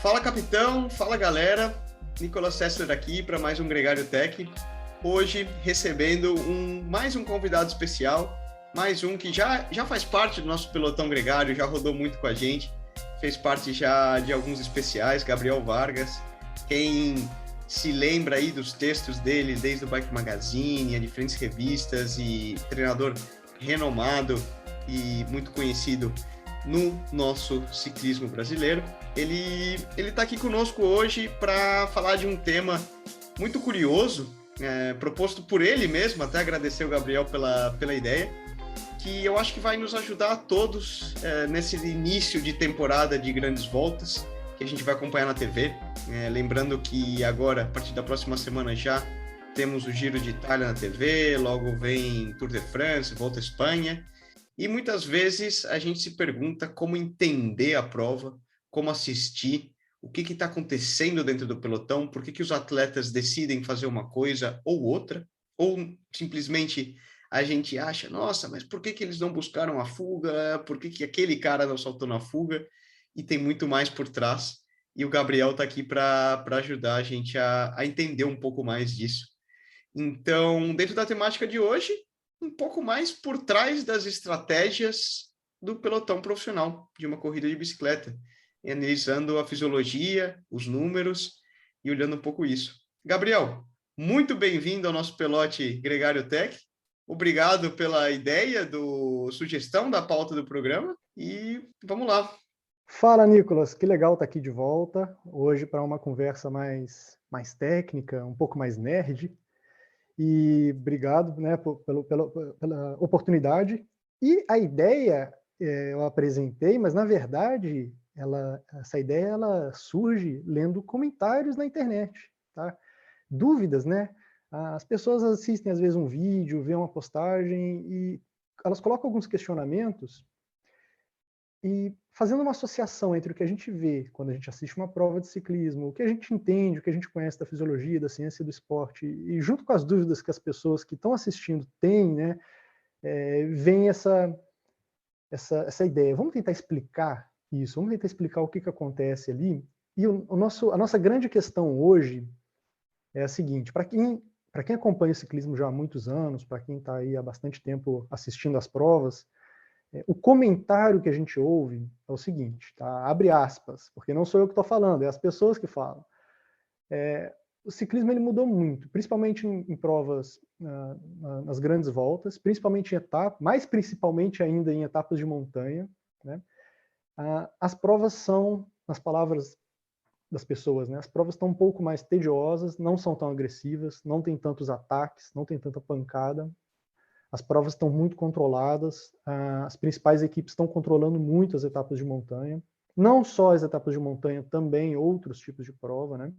Fala, capitão, fala, galera. Nicolas Sessler aqui para mais um Gregário Tech. Hoje recebendo mais um convidado especial, mais um que já faz parte do nosso pelotão gregário, já rodou muito com a gente, fez parte já de alguns especiais, Gabriel Vargas. Quem se lembra aí dos textos dele desde o Bike Magazine, a diferentes revistas, e treinador renomado e muito conhecido no nosso ciclismo brasileiro. Ele está aqui conosco hoje para falar de um tema muito curioso, proposto por ele mesmo, até agradecer o Gabriel pela ideia, que eu acho que vai nos ajudar a todos nesse início de temporada de grandes voltas, que a gente vai acompanhar na TV. Lembrando que agora, a partir da próxima semana, já temos o Giro de Itália na TV, logo vem Tour de France, Volta à Espanha, e muitas vezes a gente se pergunta como entender a prova, como assistir, o que está acontecendo dentro do pelotão, por que os atletas decidem fazer uma coisa ou outra, ou simplesmente a gente acha, nossa, mas por que eles não buscaram a fuga, por que aquele cara não saltou na fuga, e tem muito mais por trás, e o Gabriel está aqui para ajudar a gente a entender um pouco mais disso. Então, dentro da temática de hoje, um pouco mais por trás das estratégias do pelotão profissional de uma corrida de bicicleta, analisando a fisiologia, os números e olhando um pouco isso. Gabriel, muito bem-vindo ao nosso Pelote Gregário Tech. Obrigado pela ideia, sugestão da pauta do programa, e vamos lá. Fala, Nicolas, que legal estar aqui de volta, hoje para uma conversa mais técnica, um pouco mais nerd, e obrigado, né, pela oportunidade. E a ideia eu apresentei, mas na verdade essa ideia ela surge lendo comentários na internet, tá? Dúvidas, né? As pessoas assistem às vezes um vídeo, vêem uma postagem e elas colocam alguns questionamentos, e fazendo uma associação entre o que a gente vê quando a gente assiste uma prova de ciclismo, o que a gente entende, o que a gente conhece da fisiologia, da ciência do esporte, e junto com as dúvidas que as pessoas que estão assistindo têm, né, vem essa ideia. Vamos tentar explicar isso, vamos tentar explicar o que acontece ali. E a nossa grande questão hoje é a seguinte: para quem acompanha o ciclismo já há muitos anos, para quem está aí há bastante tempo assistindo às provas, o comentário que a gente ouve é o seguinte, tá? Abre aspas, porque não sou eu que estou falando, é as pessoas que falam. O ciclismo ele mudou muito, principalmente em provas nas grandes voltas, principalmente em etapas, mais principalmente ainda em etapas de montanha, né? As provas são, nas palavras das pessoas, né? As provas estão um pouco mais tediosas, não são tão agressivas, não tem tantos ataques, não tem tanta pancada. As provas estão muito controladas, as principais equipes estão controlando muito as etapas de montanha, não só as etapas de montanha, também outros tipos de prova, né?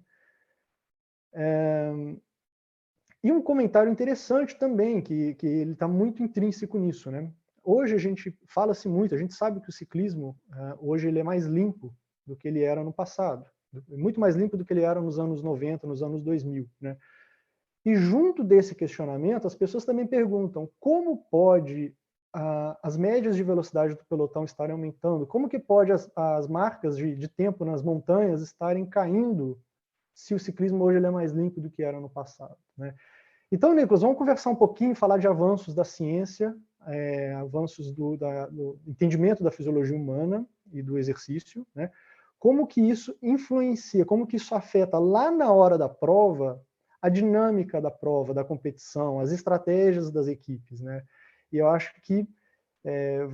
E um comentário interessante também, que ele está muito intrínseco nisso, né? Hoje a gente fala-se muito, a gente sabe que o ciclismo, hoje ele é mais limpo do que ele era no passado, muito mais limpo do que ele era nos anos 90, nos anos 2000, né? E junto desse questionamento, as pessoas também perguntam como pode as médias de velocidade do pelotão estarem aumentando, como que pode as marcas de tempo nas montanhas estarem caindo se o ciclismo hoje ele é mais limpo do que era no passado, né? Então, Nicolas, vamos conversar um pouquinho, falar de avanços da ciência, avanços do entendimento da fisiologia humana e do exercício, né? Como que isso influencia, como que isso afeta lá na hora da prova a dinâmica da prova, da competição, as estratégias das equipes, né? E eu acho que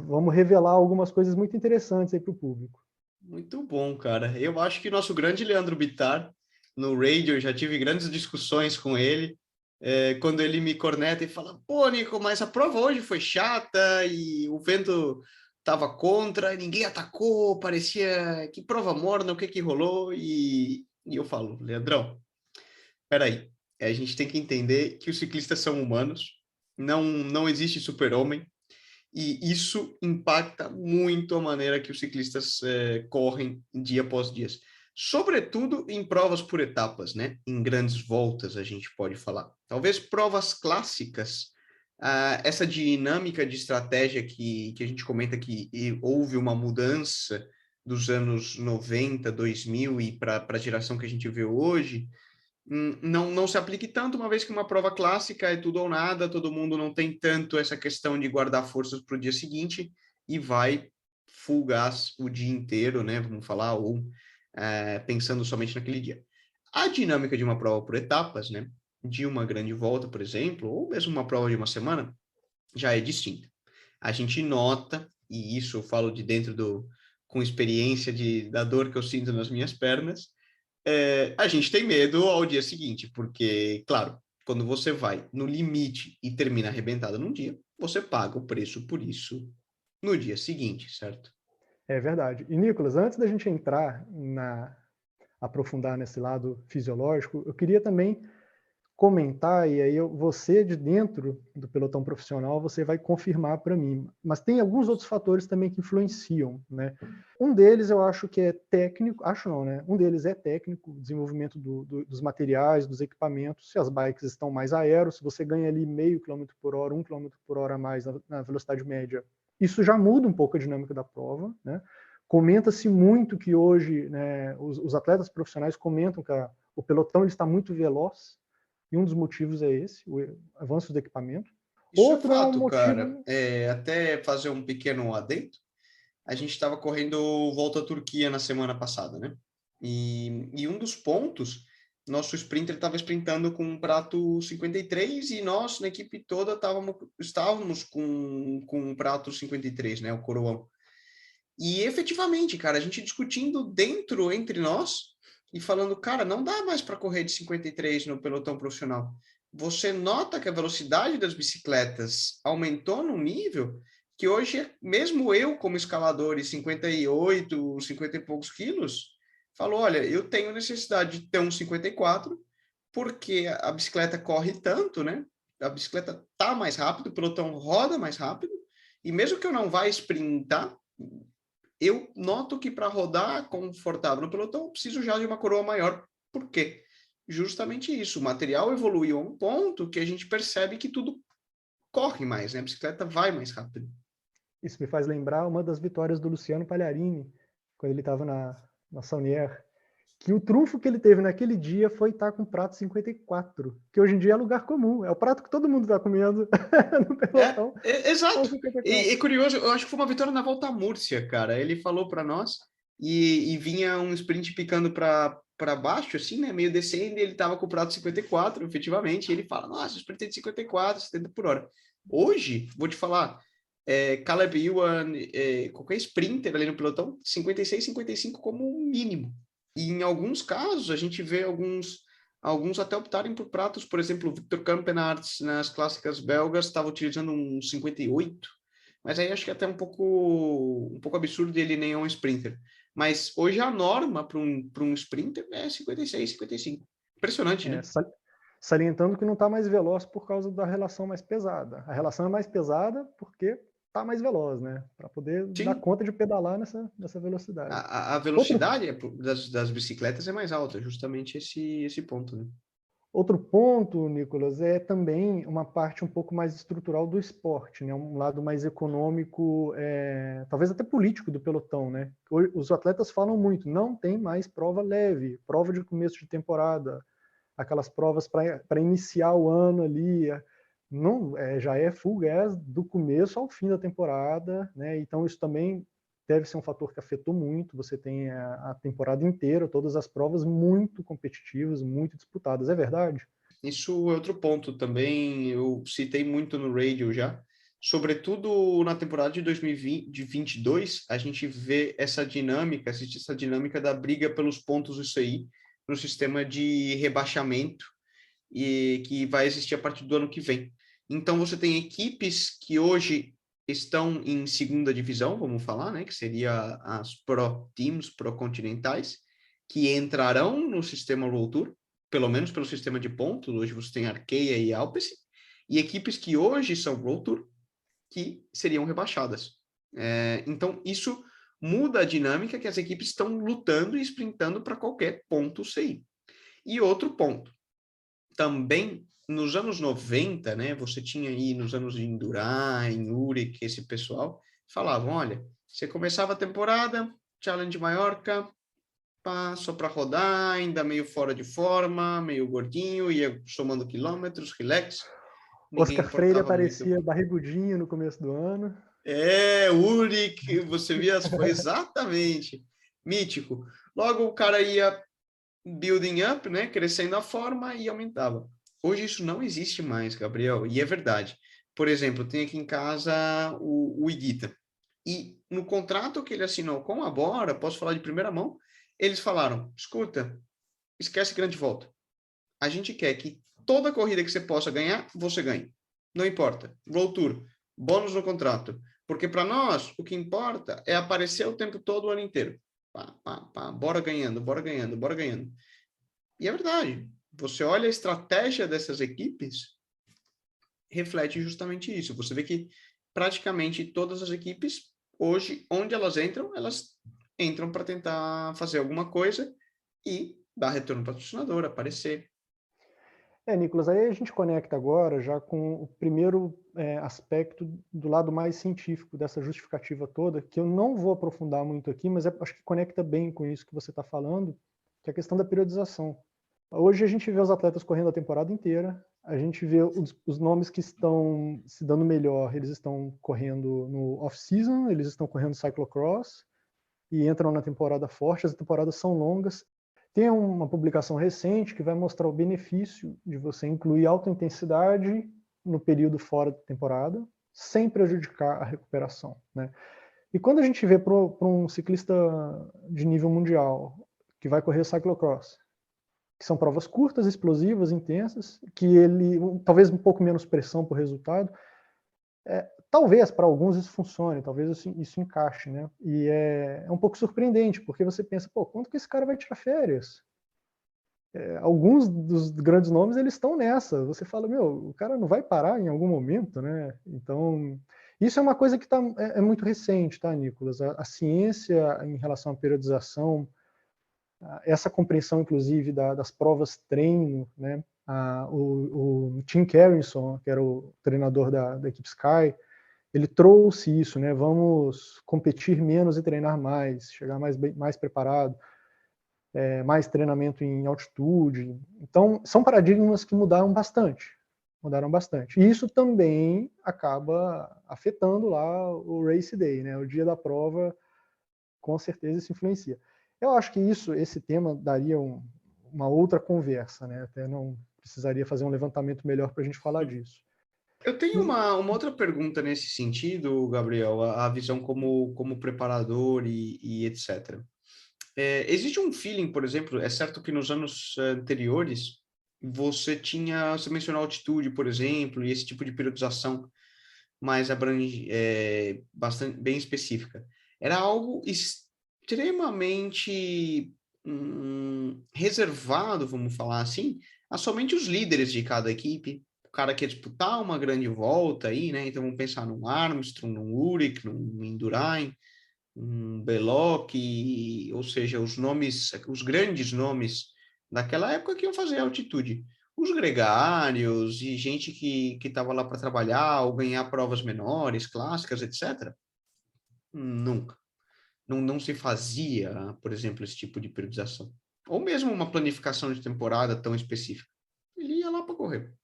vamos revelar algumas coisas muito interessantes aí para o público. Muito bom, cara. Eu acho que nosso grande Leandro Bittar, no radio, já tive grandes discussões com ele, quando ele me corneta e fala, pô, Nico, mas a prova hoje foi chata e o vento estava contra, ninguém atacou, parecia que prova morna, o que rolou? E eu falo, Leandrão, peraí, a gente tem que entender que os ciclistas são humanos, não existe super-homem, e isso impacta muito a maneira que os ciclistas correm dia após dia. Sobretudo em provas por etapas, né? Em grandes voltas, a gente pode falar. Talvez provas clássicas, essa dinâmica de estratégia que a gente comenta que houve uma mudança dos anos 90, 2000 e para a geração que a gente vê hoje, não se aplique tanto, uma vez que uma prova clássica é tudo ou nada, todo mundo não tem tanto essa questão de guardar forças para o dia seguinte e vai full gas o dia inteiro, né? Vamos falar, ou pensando somente naquele dia. A dinâmica de uma prova por etapas, né? De uma grande volta, por exemplo, ou mesmo uma prova de uma semana, já é distinta. A gente nota, e isso eu falo de dentro com experiência da dor que eu sinto nas minhas pernas, a gente tem medo ao dia seguinte, porque, claro, quando você vai no limite e termina arrebentado num dia, você paga o preço por isso no dia seguinte, certo? É verdade. E, Nicolas, antes da gente entrar aprofundar nesse lado fisiológico, eu queria também comentar, e aí você de dentro do pelotão profissional, você vai confirmar para mim, mas tem alguns outros fatores também que influenciam, né? Um deles eu acho que é técnico, acho não, né? Um deles é técnico, desenvolvimento dos materiais, dos equipamentos, se as bikes estão mais aero, se você ganha ali meio quilômetro por hora, 1 km/h a mais na velocidade média, isso já muda um pouco a dinâmica da prova, né? Comenta-se muito que hoje, né, os atletas profissionais comentam que o pelotão ele está muito veloz, e um dos motivos é esse, o avanço do equipamento. Isso é Outro é um fato, cara. motivo... Até fazer um pequeno adendo, a gente estava correndo Volta à Turquia na semana passada, né? E um dos pontos, nosso sprinter estava sprintando com um prato 53 e nós, na equipe toda, estávamos com um prato 53, né? O coroão. E efetivamente, cara, a gente discutindo dentro, entre nós, e falando, cara, não dá mais para correr de 53 no pelotão profissional. Você nota que a velocidade das bicicletas aumentou num nível que hoje, mesmo eu como escalador e 58, 50 e poucos quilos, falo, olha, eu tenho necessidade de ter um 54, porque a bicicleta corre tanto, né? A bicicleta tá mais rápido, o pelotão roda mais rápido, e mesmo que eu não vá sprintar, eu noto que para rodar confortável no pelotão, eu preciso já de uma coroa maior. Por quê? Justamente isso. O material evoluiu a um ponto que a gente percebe que tudo corre mais, né? A bicicleta vai mais rápido. Isso me faz lembrar uma das vitórias do Luciano Pagliarini, quando ele estava na Saunier, que o trunfo que ele teve naquele dia foi estar com o prato 54, que hoje em dia é lugar comum, é o prato que todo mundo está comendo no pelotão. Exato. E curioso, eu acho que foi uma vitória na Volta à Múrcia, cara. Ele falou para nós e vinha um sprint picando para baixo, assim, né? Meio descendo, e ele tava com o prato 54, efetivamente. E ele fala: nossa, eu sprintei de 54, 70 por hora. Hoje, vou te falar, Caleb Ewan, qualquer sprinter ali no pelotão, 56, 55 como mínimo. E em alguns casos, a gente vê alguns até optarem por pratos, por exemplo, o Victor Campenaerts nas clássicas belgas estava utilizando um 58, mas aí acho que é até um pouco absurdo, ele nem é um sprinter. Mas hoje a norma para um sprinter é 56, 55. Impressionante, né? Salientando que não está mais veloz por causa da relação mais pesada. A relação é mais pesada porque está mais veloz, né? Para poder dar conta de pedalar nessa velocidade. A velocidade das bicicletas é mais alta, justamente esse ponto, né? Outro ponto, Nicolas, é também uma parte um pouco mais estrutural do esporte, né? Um lado mais econômico, talvez até político do pelotão, né? Os atletas falam muito, não tem mais prova leve, prova de começo de temporada, aquelas provas para iniciar o ano ali, não, já é full gas do começo ao fim da temporada, né? Então isso também deve ser um fator que afetou muito. Você tem a temporada inteira, todas as provas muito competitivas, muito disputadas, é verdade? Isso é outro ponto também, eu citei muito no radio já, sobretudo na temporada de 2022, a gente vê essa dinâmica, existe essa dinâmica da briga pelos pontos isso aí, no sistema de rebaixamento, e que vai existir a partir do ano que vem. Então você tem equipes que hoje estão em segunda divisão, vamos falar, né, que seria as Pro Teams, Pro Continentais, que entrarão no sistema World Tour, pelo menos pelo sistema de pontos. Hoje você tem Arkea e Alpecin, e equipes que hoje são World Tour, que seriam rebaixadas. Então, isso muda a dinâmica que as equipes estão lutando e sprintando para qualquer ponto CI. E outro ponto, também nos anos 90, né, você tinha aí nos anos de Indurain, em Uric, esse pessoal, falavam, olha, você começava a temporada, Challenge Maiorca, pá, só para rodar, ainda meio fora de forma, meio gordinho, ia somando quilômetros, relax. Ninguém Oscar Freire importava muito. aparecia barrigudinho no começo do ano. Uric, você via, foi exatamente mítico. Logo o cara ia building up, né, crescendo a forma e aumentava. Hoje isso não existe mais, Gabriel, e é verdade. Por exemplo, tem aqui em casa o Iguita. E no contrato que ele assinou com a Bora, posso falar de primeira mão, eles falaram, escuta, esquece grande volta. A gente quer que toda corrida que você possa ganhar, você ganhe. Não importa. Road Tour, bônus no contrato. Porque para nós, o que importa é aparecer o tempo todo, o ano inteiro. Pá, pá, pá, bora ganhando, bora ganhando, bora ganhando. E é verdade. Você olha a estratégia dessas equipes, reflete justamente isso. Você vê que praticamente todas as equipes, hoje, onde elas entram para tentar fazer alguma coisa e dar retorno patrocinador, aparecer. Nicolas, aí a gente conecta agora já com o primeiro aspecto do lado mais científico dessa justificativa toda, que eu não vou aprofundar muito aqui, mas acho que conecta bem com isso que você está falando, que é a questão da periodização. Hoje a gente vê os atletas correndo a temporada inteira, a gente vê os nomes que estão se dando melhor, eles estão correndo no off-season, eles estão correndo cyclocross, e entram na temporada forte, as temporadas são longas. Tem uma publicação recente que vai mostrar o benefício de você incluir alta intensidade no período fora da temporada, sem prejudicar a recuperação, né? E quando a gente vê para um ciclista de nível mundial que vai correr cyclocross, que são provas curtas, explosivas, intensas, que ele talvez um pouco menos pressão por resultado, talvez para alguns isso funcione, talvez isso encaixe, né? E é um pouco surpreendente, porque você pensa, pô, quanto que esse cara vai tirar férias? Alguns dos grandes nomes, eles estão nessa. Você fala, meu, o cara não vai parar em algum momento, né? Então, isso é uma coisa que é muito recente, tá, Nicolas? A ciência em relação à periodização, essa compreensão, inclusive, das provas treino, né? O Tim Carrington, que era o treinador da equipe Sky, ele trouxe isso, né? Vamos competir menos e treinar mais, chegar mais preparado, mais treinamento em altitude. Então, são paradigmas que mudaram bastante. E isso também acaba afetando lá o race day, né? O dia da prova, com certeza isso influencia. Eu acho que esse tema daria uma outra conversa, né? Até não precisaria fazer um levantamento melhor para a gente falar disso. Eu tenho uma outra pergunta nesse sentido, Gabriel, a visão como preparador e etc. Existe um feeling, por exemplo, é certo que nos anos anteriores você mencionou altitude, por exemplo, e esse tipo de periodização mais bastante bem específica. Era algo extremamente reservado, vamos falar assim, a somente os líderes de cada equipe. O cara quer disputar uma grande volta aí, né? Então vamos pensar num Armstrong, num Urik, num Indurain, um Belloc, ou seja, os grandes nomes daquela época que iam fazer altitude. Os gregários e gente que estava lá para trabalhar ou ganhar provas menores, clássicas, etc. Nunca. Não se fazia, por exemplo, esse tipo de periodização. Ou mesmo uma planificação de temporada tão específica. Ele ia lá para correr.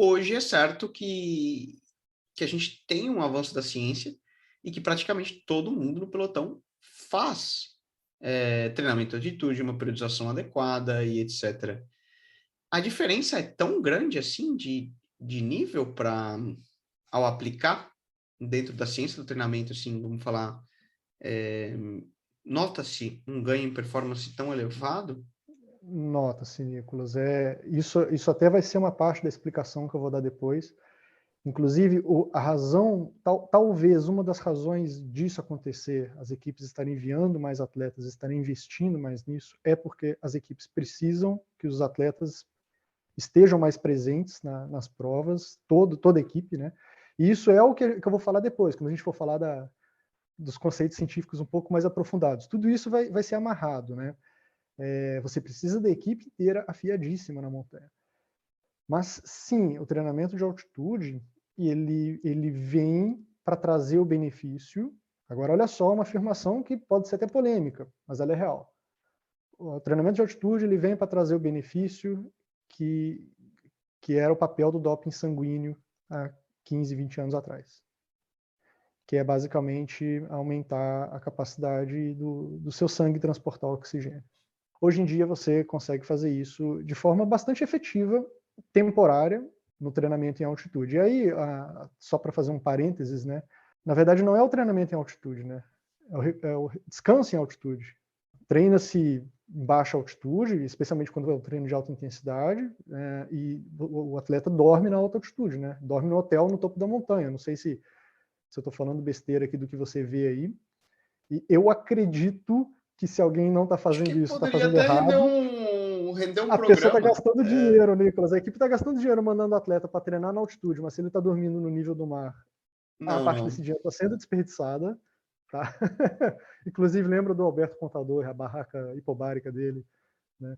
Hoje é certo que a gente tem um avanço da ciência e que praticamente todo mundo no pelotão faz treinamento de altitude, uma periodização adequada e etc. A diferença é tão grande assim de nível para ao aplicar dentro da ciência do treinamento, assim, vamos falar, nota-se um ganho em performance tão elevado? Nota-se, Nicolas. Isso até vai ser uma parte da explicação que eu vou dar depois. Inclusive, a razão, talvez uma das razões disso acontecer, as equipes estarem enviando mais atletas, estarem investindo mais nisso, é porque as equipes precisam que os atletas estejam mais presentes nas provas, toda a equipe, né? E isso é o que eu vou falar depois, quando a gente for falar dos conceitos científicos um pouco mais aprofundados. Tudo isso vai ser amarrado, né? Você precisa da equipe inteira afiadíssima na montanha. Mas, sim, o treinamento de altitude, ele vem para trazer o benefício, Agora, olha só uma afirmação que pode ser até polêmica, mas ela é real. O treinamento de altitude ele vem para trazer o benefício que era o papel do doping sanguíneo há 15, 20 anos atrás, que é basicamente aumentar a capacidade do seu sangue transportar oxigênio. Hoje em dia você consegue fazer isso de forma bastante efetiva, temporária, no treinamento em altitude. E aí, só para fazer um parênteses, né? Na verdade não é o treinamento em altitude, né? É o descanso em altitude. Treina-se em baixa altitude, especialmente quando é um treino de alta intensidade, e o atleta dorme na alta altitude, né? Dorme no hotel no topo da montanha. Não sei se eu estou falando besteira aqui do que você vê aí. E eu acredito que se alguém não está Acho que fazendo isso, está poderia fazendo até errado. render um A pessoa está programa. gastando dinheiro, Nicolas. A equipe está gastando dinheiro mandando o atleta para treinar na altitude, mas se ele está dormindo no nível do mar, a Não, parte desse não. dinheiro está sendo desperdiçada. Tá? Inclusive, lembra do Alberto Contador, a barraca hipobárica dele, né?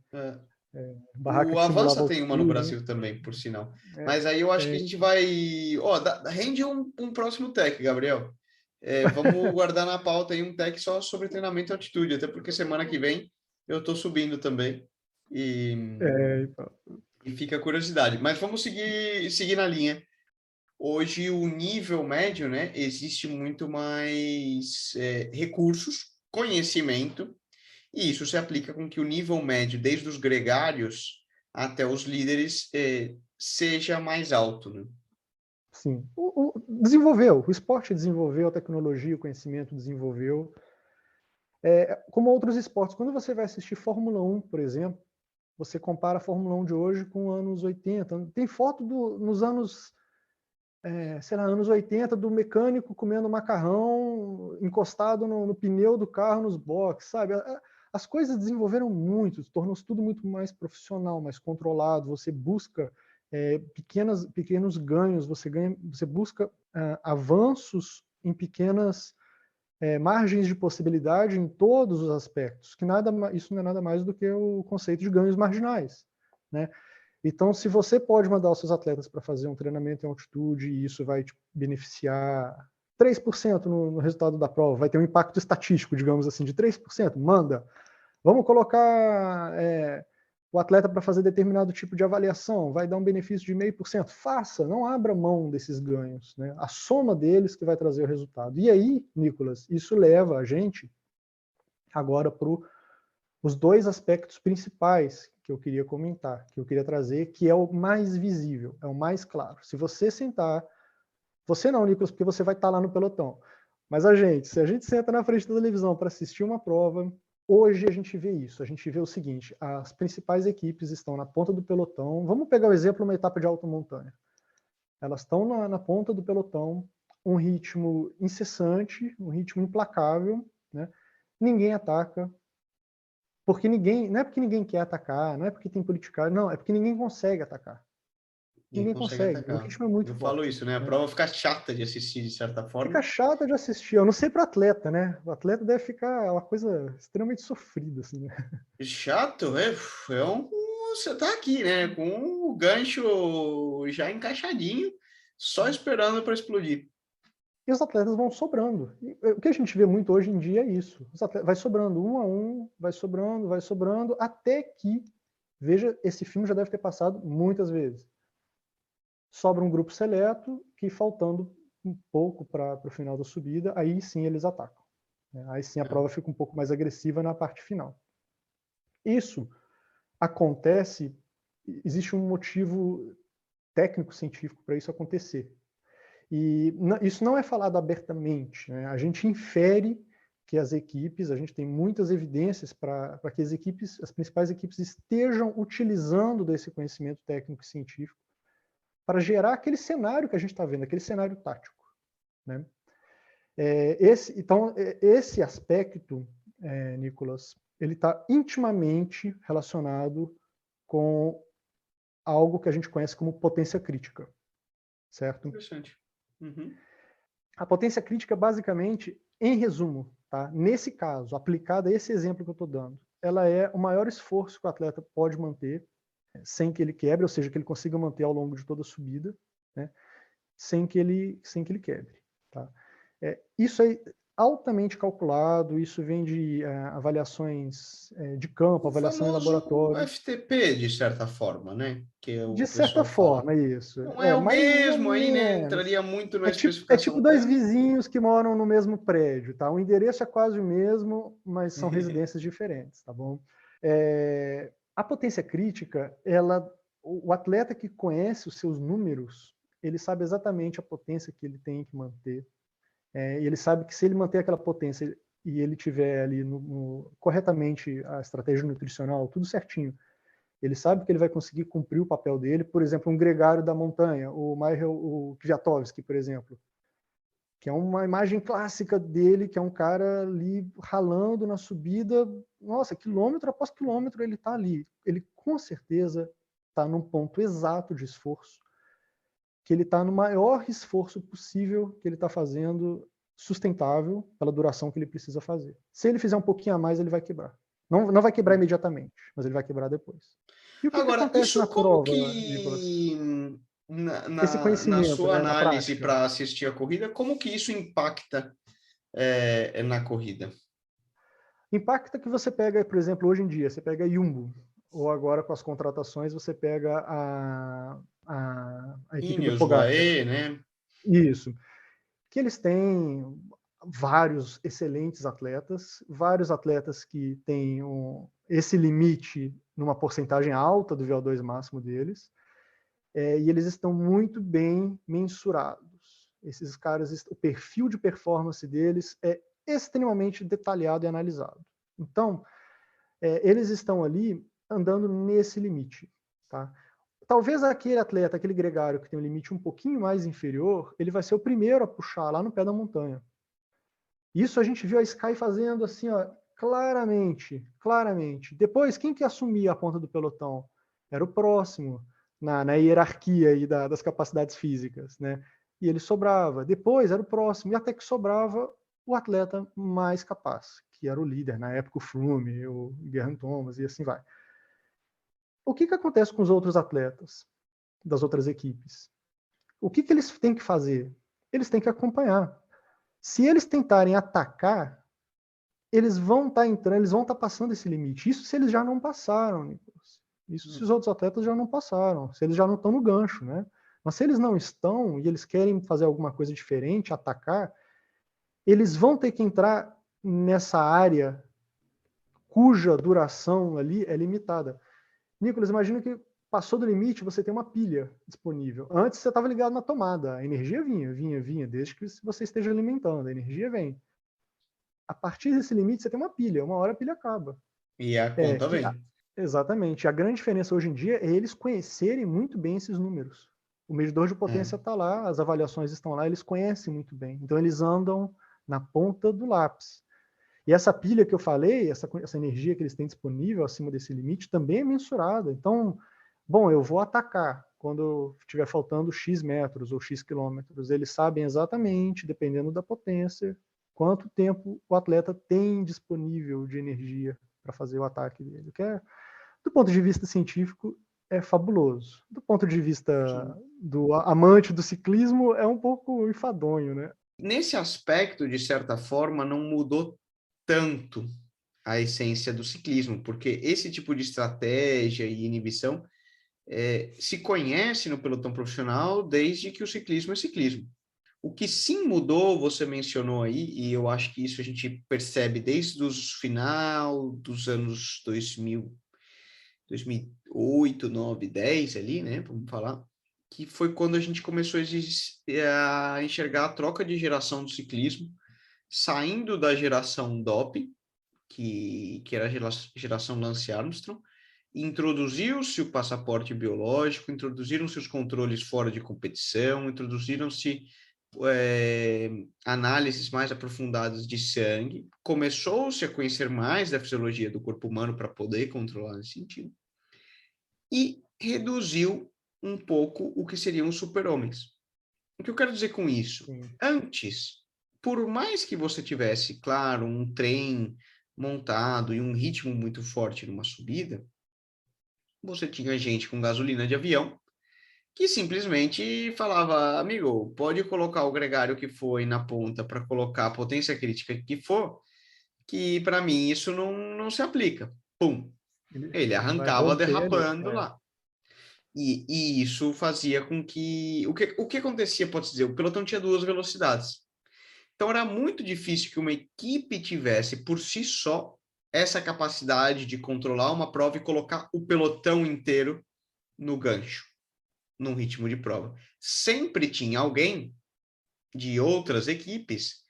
É. Barraca O que simulava Avança tem uma no altitude. Brasil também, por sinal. É, Mas aí eu acho que a é, gente vai. Ó, rende um próximo tech, Gabriel. Vamos guardar na pauta aí um tech só sobre treinamento e altitude, até porque semana que vem eu estou subindo também. então, E fica a curiosidade. Mas vamos seguir na linha. Hoje, o nível médio, né? Existe muito mais recursos, conhecimento, e isso se aplica com que o nível médio, desde os gregários até os líderes, seja mais alto, né? sim. Desenvolveu, o esporte desenvolveu, a tecnologia, o conhecimento desenvolveu. Como outros esportes, quando você vai assistir Fórmula 1, por exemplo, você compara a Fórmula 1 de hoje com anos 80. Tem foto nos anos, sei lá, anos 80 do mecânico comendo macarrão encostado no pneu do carro nos boxes, sabe? As coisas desenvolveram muito, tornou-se tudo muito mais profissional, mais controlado. Você busca pequenos ganhos, você busca avanços em pequenas margens de possibilidade em todos os aspectos, que isso não é nada mais do que o conceito de ganhos marginais, né? Então, se você pode mandar os seus atletas para fazer um treinamento em altitude e isso vai te beneficiar 3% no resultado da prova, vai ter um impacto estatístico, digamos assim, de 3%, manda. Vamos colocar o atleta para fazer determinado tipo de avaliação, vai dar um benefício de 0,5%. Faça, não abra mão desses ganhos, né? A soma deles que vai trazer o resultado. E aí, Nicolas, isso leva a gente agora para os dois aspectos principais que eu queria comentar, que eu queria trazer, que é o mais visível, é o mais claro. Se você sentar, você não, Nicolas, porque você vai estar lá no pelotão, mas se a gente senta na frente da televisão para assistir uma prova, hoje a gente vê isso, a gente vê o seguinte, as principais equipes estão na ponta do pelotão, vamos pegar o exemplo de uma etapa de alta montanha, elas estão na ponta do pelotão, um ritmo incessante, um ritmo implacável, né? Ninguém ataca, porque não é porque ninguém quer atacar, não é porque tem politicagem, não, é porque ninguém consegue atacar. E Ninguém consegue consegue, o atacar. ritmo é muito Eu falo forte. isso, né? A Né? prova fica chata de assistir, de certa Fica forma. chata de assistir, eu não sei para atleta, né? O atleta deve ficar uma coisa extremamente sofrida, assim, né? Chato, você tá aqui, né? Com o gancho já encaixadinho, só esperando para explodir. E os atletas vão sobrando. E o que a gente vê muito hoje em dia é isso. Vai sobrando um a um, vai sobrando, até que, veja, esse filme já deve ter passado muitas vezes. Sobra um grupo seleto que, faltando um pouco para o final da subida, aí sim eles atacam. Aí sim a prova fica um pouco mais agressiva na parte final. Isso acontece, existe um motivo técnico-científico para isso acontecer. E isso não é falado abertamente, né? A gente infere que as equipes, a gente tem muitas evidências para que as principais equipes estejam utilizando desse conhecimento técnico e científico para gerar aquele cenário que a gente está vendo, aquele cenário tático, né? Esse aspecto, Nicolas, ele está intimamente relacionado com algo que a gente conhece como potência crítica, certo? Interessante. Uhum. A potência crítica, basicamente, em resumo, tá? Nesse caso, aplicada a esse exemplo que eu estou dando, ela é o maior esforço que o atleta pode manter sem que ele quebre, ou seja, que ele consiga manter ao longo de toda a subida, né? sem que ele quebre. Tá? Isso aí, altamente calculado, isso vem de avaliações de campo, O avaliação em famoso laboratório. FTP, de certa forma, né? Que o De certa pessoal fala. forma, é isso. Não é É, o mais ou mesmo aí, né? menos. Entraria muito na É tipo especificação dois técnica. vizinhos que moram no mesmo prédio, tá? O endereço é quase o mesmo, mas são residências diferentes, tá bom? A potência crítica, o atleta que conhece os seus números, ele sabe exatamente a potência que ele tem que manter. E ele sabe que se ele manter aquela potência e ele tiver ali corretamente a estratégia nutricional, tudo certinho, ele sabe que ele vai conseguir cumprir o papel dele. Por exemplo, um gregário da montanha, o Kwiatkowski, por exemplo, que é uma imagem clássica dele, que é um cara ali ralando na subida, nossa, quilômetro após quilômetro ele está ali. Ele com certeza está num ponto exato de esforço, que ele está no maior esforço possível que ele está fazendo, sustentável, pela duração que ele precisa fazer. Se ele fizer um pouquinho a mais, ele vai quebrar. Não vai quebrar imediatamente, mas ele vai quebrar depois. E o que Agora, acontece na isso como prova, Nicolas? que, Esse na conhecimento, sua né, na análise prática. para assistir a corrida, como que isso impacta na corrida? Impacta que você pega, por exemplo, hoje em dia, você pega a Jumbo, ou agora com as contratações você pega a equipe do Ineos, Pogacar. UAE, né? Isso. Que eles têm vários excelentes atletas, vários atletas que têm esse limite numa porcentagem alta do VO2 máximo deles, e eles estão muito bem mensurados. Esses caras, o perfil de performance deles é extremamente detalhado e analisado. Então, eles estão ali andando nesse limite. Tá? Talvez aquele atleta, aquele gregário que tem um limite um pouquinho mais inferior, ele vai ser o primeiro a puxar lá no pé da montanha. Isso a gente viu a Sky fazendo assim, ó, claramente, claramente. Depois, quem que assumia a ponta do pelotão? Era o próximo, na hierarquia aí das capacidades físicas, né? E ele sobrava. Depois era o próximo, e até que sobrava o atleta mais capaz, que era o líder, na época o Froome, o Geraint Thomas, e assim vai. O que acontece com os outros atletas das outras equipes? O que eles têm que fazer? Eles têm que acompanhar. Se eles tentarem atacar, eles vão estar entrando, eles vão estar passando esse limite. Isso se eles já não passaram, Nicolas. Isso se os outros atletas já não passaram, se eles já não estão no gancho, né? Mas se eles não estão e eles querem fazer alguma coisa diferente, atacar, eles vão ter que entrar nessa área cuja duração ali é limitada. Nicolas, imagina que passou do limite, você tem uma pilha disponível. Antes você estava ligado na tomada, a energia vinha, desde que você esteja alimentando, a energia vem. A partir desse limite, você tem uma pilha, uma hora a pilha acaba. E a conta vem. Exatamente. A grande diferença hoje em dia é eles conhecerem muito bem esses números. O medidor de potência está lá, as avaliações estão lá, eles conhecem muito bem. Então, eles andam na ponta do lápis. E essa pilha que eu falei, essa energia que eles têm disponível acima desse limite, também é mensurada. Então, bom, eu vou atacar quando estiver faltando X metros ou X quilômetros. Eles sabem exatamente, dependendo da potência, quanto tempo o atleta tem disponível de energia para fazer o ataque dele. Que é, do ponto de vista científico, é fabuloso. Do ponto de vista do amante do ciclismo, é um pouco enfadonho, né? Nesse aspecto, de certa forma, não mudou tanto a essência do ciclismo, porque esse tipo de estratégia e inibição se conhece no pelotão profissional desde que o ciclismo é ciclismo. O que sim mudou, você mencionou aí, e eu acho que isso a gente percebe desde o final dos anos 2000, 2008, 9, 10 ali, né, vamos falar, que foi quando a gente começou a enxergar a troca de geração do ciclismo, saindo da geração doping, que era a geração Lance Armstrong, introduziu-se o passaporte biológico, introduziram-se os controles fora de competição, introduziram-se análises mais aprofundadas de sangue, começou-se a conhecer mais da fisiologia do corpo humano para poder controlar nesse sentido, e reduziu um pouco o que seriam os super-homens. O que eu quero dizer com isso? Sim. Antes, por mais que você tivesse, claro, um trem montado e um ritmo muito forte numa subida, você tinha gente com gasolina de avião que simplesmente falava, amigo, pode colocar o gregário que foi na ponta para colocar a potência crítica que for, que para mim isso não se aplica. Pum. Ele Ele vai arrancava romper ali. derrapando lá. E isso fazia com que... O que acontecia, pode-se dizer? O pelotão tinha duas velocidades. Então era muito difícil que uma equipe tivesse, por si só, essa capacidade de controlar uma prova e colocar o pelotão inteiro no gancho, num ritmo de prova. Sempre tinha alguém de outras equipes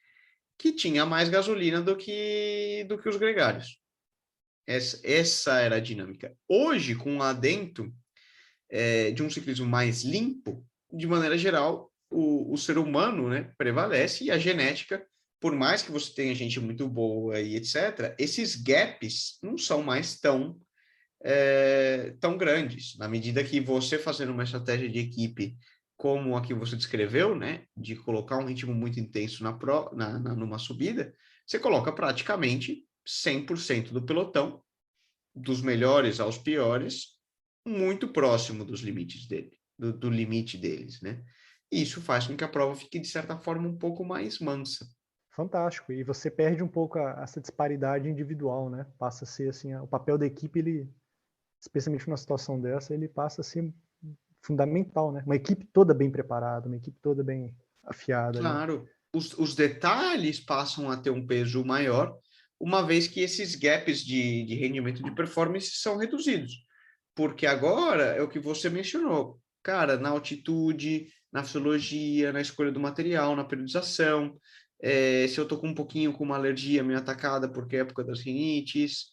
que tinha mais gasolina do que os gregários. Essa era a dinâmica. Hoje, com o adentro de um ciclismo mais limpo, de maneira geral, o ser humano, né, prevalece, e a genética, por mais que você tenha gente muito boa e etc., esses gaps não são mais tão grandes, na medida que você fazendo uma estratégia de equipe como a que você descreveu, né, de colocar um ritmo muito intenso numa subida, você coloca praticamente 100% do pelotão, dos melhores aos piores, muito próximo dos limites do limite deles, né? E isso faz com que a prova fique, de certa forma, um pouco mais mansa. Fantástico. E você perde um pouco essa disparidade individual, né? Passa a ser assim, o papel da equipe, ele, especialmente numa situação dessa, ele passa a ser fundamental, né? Uma equipe toda bem preparada, uma equipe toda bem afiada ali. Claro, os detalhes passam a ter um peso maior, uma vez que esses gaps de rendimento de performance são reduzidos. Porque agora é o que você mencionou, cara, na altitude, na fisiologia, na escolha do material, na periodização, se eu estou com um pouquinho com uma alergia meio atacada porque é época das rinites,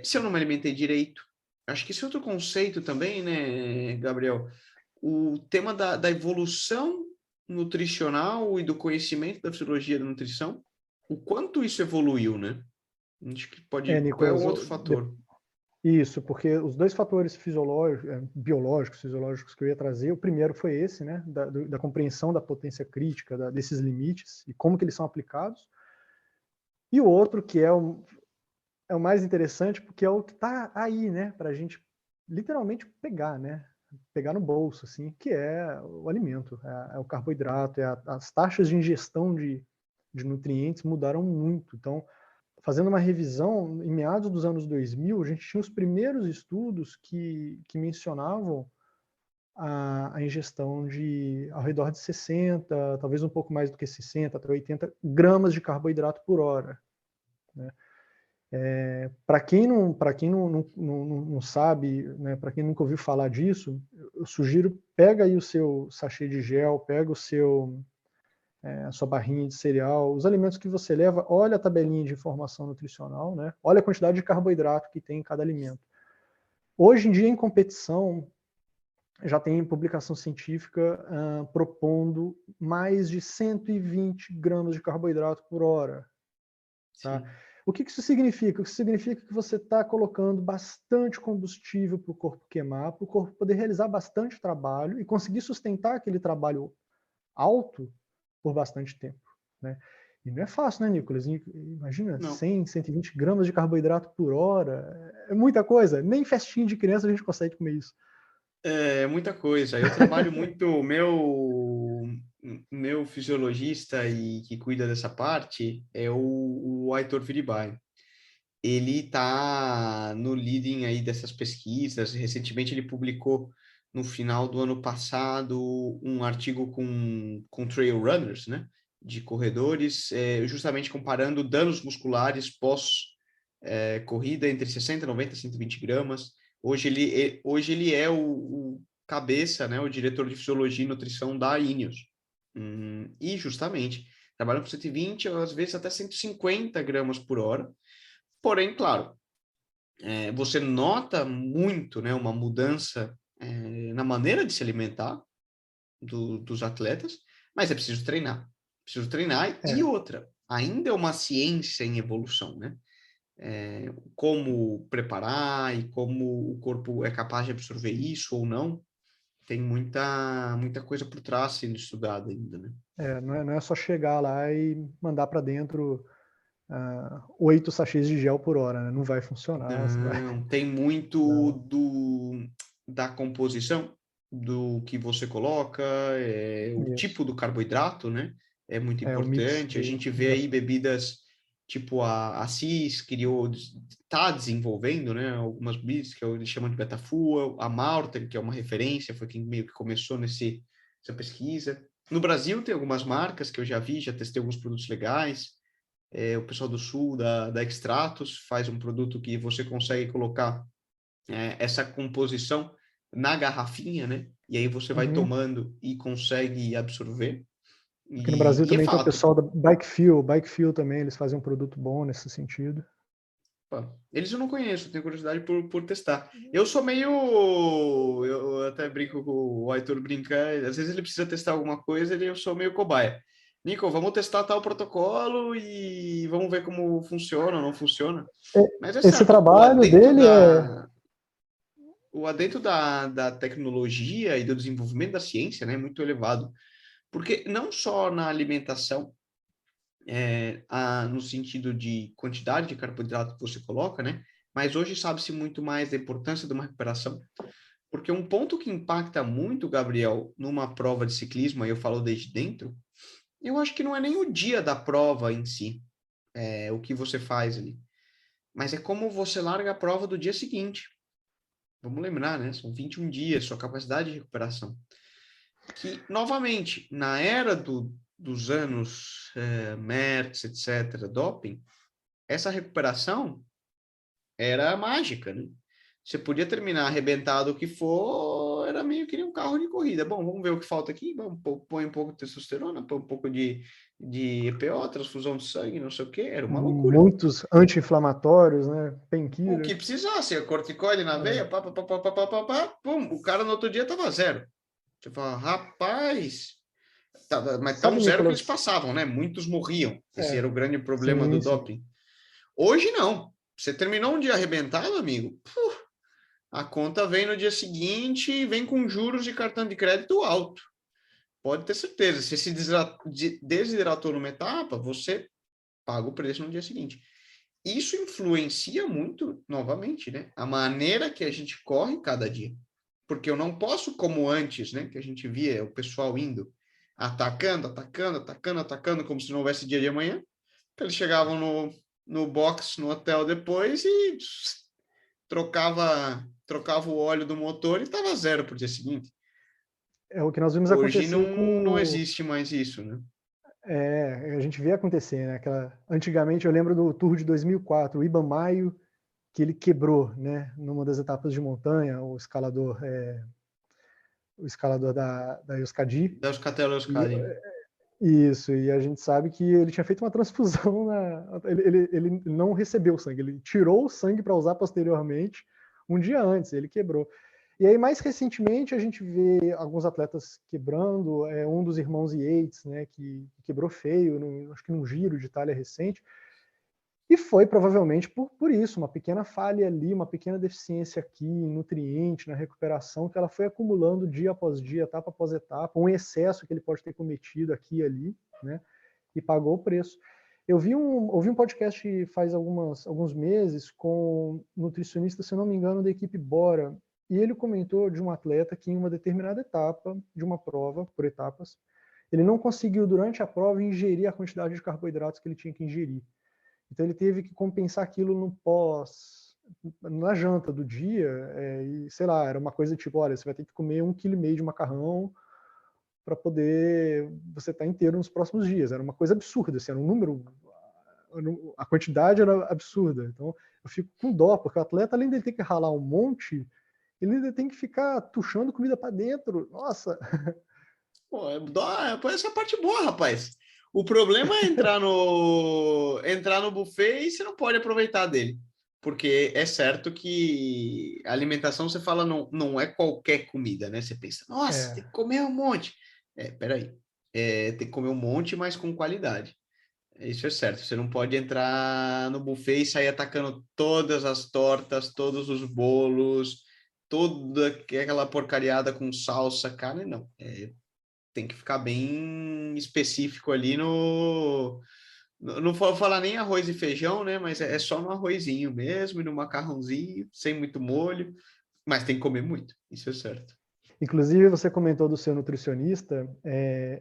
se eu não me alimentei direito. Acho que esse é outro conceito também, né, Gabriel? O tema da evolução nutricional e do conhecimento da fisiologia da nutrição, o quanto isso evoluiu, né? Acho que é um Nicolas, outro fator. isso, porque os dois fatores biológicos, fisiológicos que eu ia trazer, o primeiro foi esse, né, da compreensão da potência crítica, desses limites e como que eles são aplicados. E o outro, que é o mais interessante, porque é o que está aí, né, para a gente literalmente pegar, né, pegar no bolso, assim, que é o alimento, é o carboidrato, as taxas de ingestão de nutrientes mudaram muito. Então, fazendo uma revisão, em meados dos anos 2000, a gente tinha os primeiros estudos que mencionavam a ingestão de ao redor de 60, talvez um pouco mais do que 60, até 80 gramas de carboidrato por hora, né? Para quem não sabe, né, para quem nunca ouviu falar disso, eu sugiro, pega aí o seu sachê de gel, pega a sua barrinha de cereal, os alimentos que você leva, olha a tabelinha de informação nutricional, né? Olha a quantidade de carboidrato que tem em cada alimento. Hoje em dia, em competição, já tem publicação científica propondo mais de 120 gramas de carboidrato por hora. Tá? O que isso significa? Isso significa que você está colocando bastante combustível para o corpo queimar, para o corpo poder realizar bastante trabalho e conseguir sustentar aquele trabalho alto por bastante tempo, né? E não é fácil, né, Nicolas? Imagina, Não. 100, 120 gramas de carboidrato por hora, é muita coisa. Nem festinha de criança a gente consegue comer isso. É muita coisa. Eu trabalho muito, meu fisiologista e que cuida dessa parte é o Aitor Viribay. Ele está no leading aí dessas pesquisas. Recentemente ele publicou no final do ano passado um artigo com trail runners, né? De corredores, justamente comparando danos musculares pós corrida entre 60, 90, 120 gramas. Hoje ele é o cabeça, né, o diretor de fisiologia e nutrição da Ineos. E justamente trabalham com 120, às vezes até 150 gramas por hora. Porém, claro, você nota muito, né, uma mudança na maneira de se alimentar dos atletas, mas é preciso treinar. Preciso treinar. E outra, ainda é uma ciência em evolução, né? Como preparar e como o corpo é capaz de absorver isso ou não, tem muita coisa por trás sendo estudada ainda, né? Não é só chegar lá e mandar para dentro 8 sachês de gel por hora, né? Não vai funcionar. Não, tem muito da composição. do que você coloca, o Isso. tipo do carboidrato, né? É muito É o mix importante. A gente vê de aí açúcar. bebidas tipo a CIS criou, está desenvolvendo, né? Algumas bebidas que eles chamam de Betafuel, a Malter, que é uma referência, foi quem meio que começou nessa pesquisa. No Brasil tem algumas marcas que eu já vi, já testei alguns produtos legais. O pessoal do Sul, da Extratos, faz um produto que você consegue colocar essa composição na garrafinha, né? E aí você vai Uhum. tomando e consegue absorver. Aqui no Brasil E é também tem o fato. pessoal da Bike Fuel. Bike Fuel também, eles fazem um produto bom nesse sentido. Pá, eles eu não conheço, tenho curiosidade por testar. Eu sou meio. Eu até brinco com o Aitor brincar, às vezes ele precisa testar alguma coisa e eu sou meio cobaia. Nico, vamos testar tal protocolo e vamos ver como funciona ou não funciona. Mas é Esse certo, trabalho dele é. o adentro da tecnologia e do desenvolvimento da ciência, né, é muito elevado. Porque não só na alimentação, no sentido de quantidade de carboidrato que você coloca, né? Mas hoje sabe-se muito mais da importância de uma recuperação. Porque um ponto que impacta muito, Gabriel, numa prova de ciclismo, aí eu falo desde dentro, eu acho que não é nem o dia da prova em si, o que você faz ali, mas é como você larga a prova do dia seguinte. Vamos lembrar, né? São 21 dias, sua capacidade de recuperação. Que, novamente, na era dos anos Merckx, etc., doping, essa recuperação era mágica, né? Você podia terminar arrebentado o que for, era meio que um carro de corrida. Bom, vamos ver o que falta aqui. Vamos, põe um pouco de testosterona, põe um pouco de EPO, transfusão de sangue, não sei o quê. Era uma loucura. Muitos anti-inflamatórios, né? O que Painkillers. precisasse, a corticoide na É. veia, pá, pá, pá, pá, pá, pá, pá, pá, pum, o cara no outro dia tava zero. Você fala, rapaz, mas tão Sabe, zero que eles Nicolas? passavam, né? Muitos morriam. Esse É, era o grande problema do sim, sim. doping. Hoje não. Você terminou um dia arrebentado, amigo, a conta vem no dia seguinte e vem com juros de cartão de crédito alto. Pode ter certeza. Se se desidratou numa etapa, você paga o preço no dia seguinte. Isso influencia muito, novamente, né? A maneira que a gente corre cada dia. Porque eu não posso, como antes, né? Que a gente via o pessoal indo, atacando, atacando, atacando, atacando, como se não houvesse dia de amanhã. Eles chegavam no box, no hotel depois e trocava o óleo do motor e estava zero para o dia seguinte. É o que nós vimos Hoje acontecer não com. existe mais isso, né? A gente vê acontecer, né? Antigamente, eu lembro do Tour de 2004, o Iban Maio, que ele quebrou, né? Numa das etapas de montanha, o escalador da Euskadi. Das catelas E, cadem. isso, e a gente sabe que ele tinha feito uma transfusão ele não recebeu o sangue, ele tirou o sangue para usar posteriormente, um dia antes, ele quebrou. E aí, mais recentemente, a gente vê alguns atletas quebrando, um dos irmãos Yates, né, que quebrou feio, acho que num Giro de Itália recente, e foi provavelmente por isso, uma pequena falha ali, uma pequena deficiência aqui em nutriente, na recuperação, que ela foi acumulando dia após dia, etapa após etapa, um excesso que ele pode ter cometido aqui e ali, né? E pagou o preço. Ouvi um podcast faz alguns meses com um nutricionista, se não me engano, da equipe Bora, e ele comentou de um atleta que em uma determinada etapa de uma prova, por etapas, ele não conseguiu durante a prova ingerir a quantidade de carboidratos que ele tinha que ingerir. Então ele teve que compensar aquilo na janta do dia, e sei lá, era uma coisa tipo, olha, você vai ter que comer 1,5 kg de macarrão para poder você estar inteiro nos próximos dias. Era uma coisa absurda, assim, era um número, a quantidade era absurda. Então eu fico com dó, porque o atleta, além dele ter que ralar um monte, ele ainda tem que ficar tuchando comida para dentro. Nossa! Pô, essa é a parte boa, rapaz. O problema é entrar no buffet e você não pode aproveitar dele. Porque é certo que a alimentação, você fala, não é qualquer comida, né? Você pensa, nossa, tem que comer um monte. Peraí. Tem que comer um monte, mas com qualidade. Isso é certo. Você não pode entrar no buffet e sair atacando todas as tortas, todos os bolos, toda aquela porcariada com salsa, carne, não. Tem que ficar bem específico ali no. Não vou falar nem arroz e feijão, né? Mas é só no arrozinho mesmo e no macarrãozinho, sem muito molho. Mas tem que comer muito, isso é certo. Inclusive, você comentou do seu nutricionista,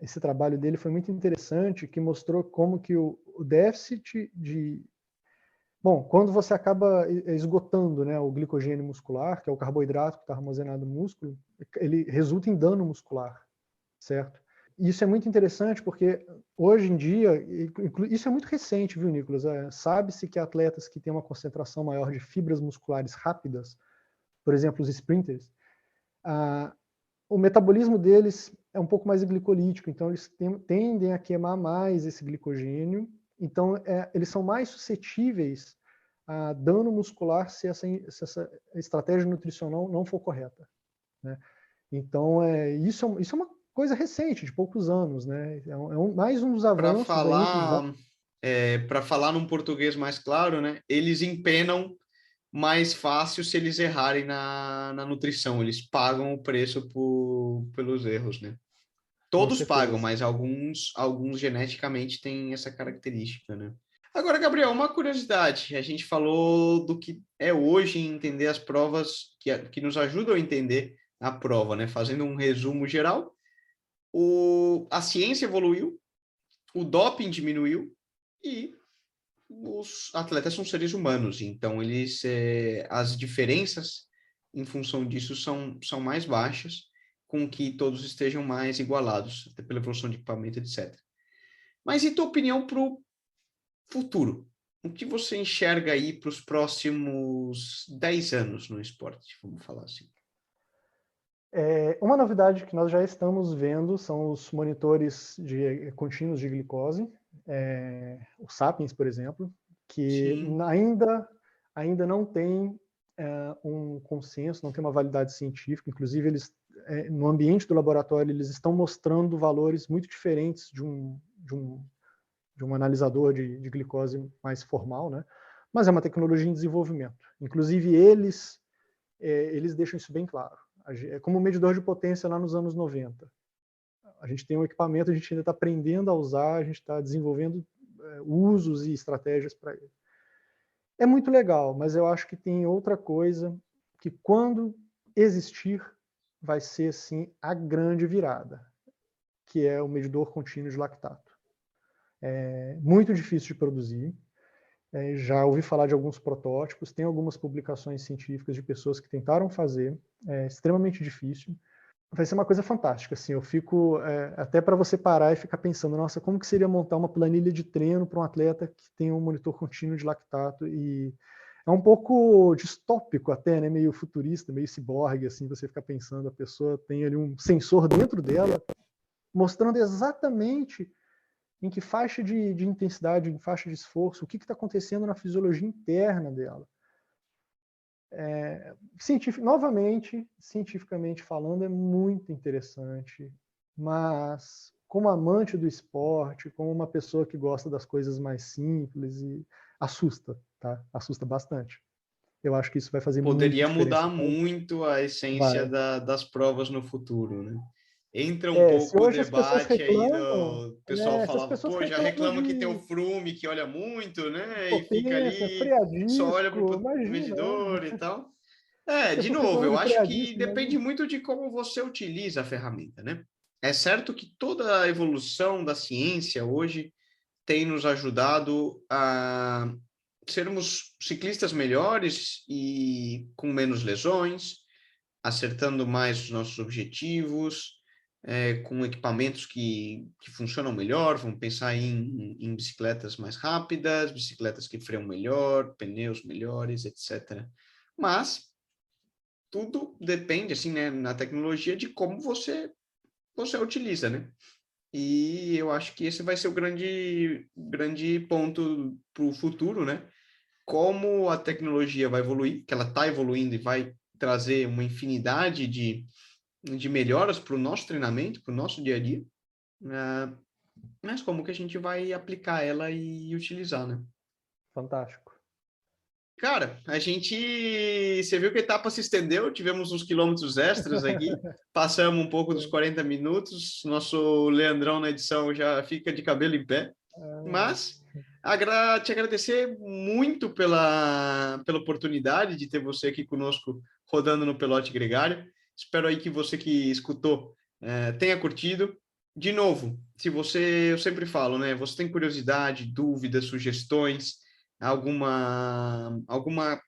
esse trabalho dele foi muito interessante, que mostrou como que o déficit de... Bom, quando você acaba esgotando, né, o glicogênio muscular, que é o carboidrato que está armazenado no músculo, ele resulta em dano muscular, certo? E isso é muito interessante porque hoje em dia, isso é muito recente, viu, Nicolas? Sabe-se que atletas que têm uma concentração maior de fibras musculares rápidas, por exemplo, os sprinters, o metabolismo deles é um pouco mais glicolítico, então eles tendem a queimar mais esse glicogênio, então eles são mais suscetíveis a dano muscular se essa estratégia nutricional não for correta, né? Então, isso é uma coisa recente, de poucos anos, né? Mais um dos avanços aí entre os... Para falar num português mais claro, né? Eles empenam mais fácil se eles errarem na nutrição. Eles pagam o preço pelos erros, né? Com Todos pagam, certeza. mas alguns geneticamente têm essa característica, né? Agora, Gabriel, uma curiosidade. A gente falou do que é hoje entender as provas que nos ajudam a entender a prova, né? Fazendo um resumo geral, a ciência evoluiu, o doping diminuiu e os atletas são seres humanos, então as diferenças em função disso são mais baixas, com que todos estejam mais igualados, até pela evolução de equipamento, etc. Mas e tua opinião para o futuro? O que você enxerga aí para os próximos 10 anos no esporte, vamos falar assim? Uma novidade que nós já estamos vendo são os monitores contínuos de glicose, o Sapiens, por exemplo, que Sim. ainda não tem um consenso, não tem uma validade científica. Inclusive, eles, no ambiente do laboratório, eles estão mostrando valores muito diferentes de um analisador de glicose mais formal, né? Mas é uma tecnologia em desenvolvimento. Inclusive, eles deixam isso bem claro. É como um medidor de potência lá nos anos 90. A gente tem um equipamento, a gente ainda está aprendendo a usar, a gente está desenvolvendo usos e estratégias para ele. É muito legal, mas eu acho que tem outra coisa que, quando existir, vai ser, sim, a grande virada, que é o medidor contínuo de lactato. É muito difícil de produzir. Já ouvi falar de alguns protótipos, tem algumas publicações científicas de pessoas que tentaram fazer, é extremamente difícil. Vai ser uma coisa fantástica, assim, eu fico, até para você parar e ficar pensando, nossa, como que seria montar uma planilha de treino para um atleta que tem um monitor contínuo de lactato, e é um pouco distópico até, né, meio futurista, meio ciborgue, assim, você ficar pensando, a pessoa tem ali um sensor dentro dela, mostrando exatamente em que faixa de intensidade, em faixa de esforço, o que está acontecendo na fisiologia interna dela. Novamente, cientificamente falando, é muito interessante, mas como amante do esporte, como uma pessoa que gosta das coisas mais simples, assusta, tá? Assusta bastante. Eu acho que isso vai fazer muita Poderia diferença. mudar muito a essência Vai. das provas no futuro, né? Entra um Se pouco o hoje as pessoas debate aí reclamam, do pessoal se as falava, pessoas pô, já reclamam reclama que tem o de Froome que olha muito, né? E fica potência, ali, só olha para freadisco, o imagina, medidor e tal. as De pessoas novo, reclamam eu de acho que freadisco, depende imagina. muito de como você utiliza a ferramenta, né? É certo que toda a evolução da ciência hoje tem nos ajudado a sermos ciclistas melhores e com menos lesões, acertando mais os nossos objetivos, com equipamentos que funcionam melhor. Vamos pensar em bicicletas mais rápidas, bicicletas que freiam melhor, pneus melhores, etc. Mas tudo depende, assim, né, na tecnologia, de como você utiliza, né? E eu acho que esse vai ser o grande ponto para o futuro, né? Como a tecnologia vai evoluir, que ela está evoluindo e vai trazer uma infinidade de melhoras para o nosso treinamento, para o nosso dia a dia, né? Mas como que a gente vai aplicar ela e utilizar, né? Fantástico. Cara, você viu que a etapa se estendeu, tivemos uns quilômetros extras aqui, passamos um pouco dos 40 minutos, nosso Leandrão na edição já fica de cabelo em pé, mas te agradecer muito pela oportunidade de ter você aqui conosco rodando no Pelote Gregário. Espero aí que você que escutou tenha curtido. De novo, se você, eu sempre falo, né? Você tem curiosidade, dúvidas, sugestões, alguma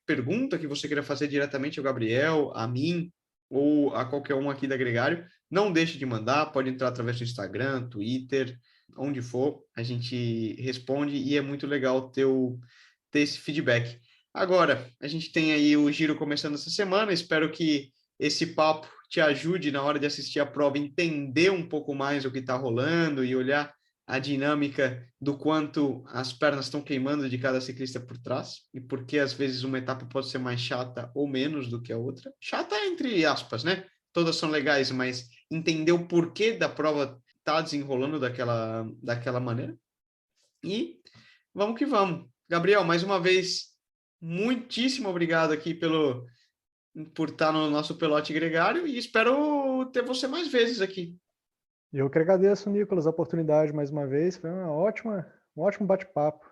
pergunta que você queira fazer diretamente ao Gabriel, a mim ou a qualquer um aqui da Gregário, não deixe de mandar, pode entrar através do Instagram, Twitter, onde for, a gente responde e é muito legal ter esse feedback. Agora, a gente tem aí o giro começando essa semana, espero que esse papo te ajude na hora de assistir a prova, entender um pouco mais o que está rolando e olhar a dinâmica do quanto as pernas estão queimando de cada ciclista por trás e porque às vezes uma etapa pode ser mais chata ou menos do que a outra. Chata entre aspas, né? Todas são legais, mas entender o porquê da prova tá desenrolando daquela maneira. E vamos que vamos. Gabriel, mais uma vez, muitíssimo obrigado aqui por estar no nosso Pelote Gregário e espero ter você mais vezes aqui. Eu que agradeço, Nicolas, a oportunidade mais uma vez. Foi um ótimo bate-papo.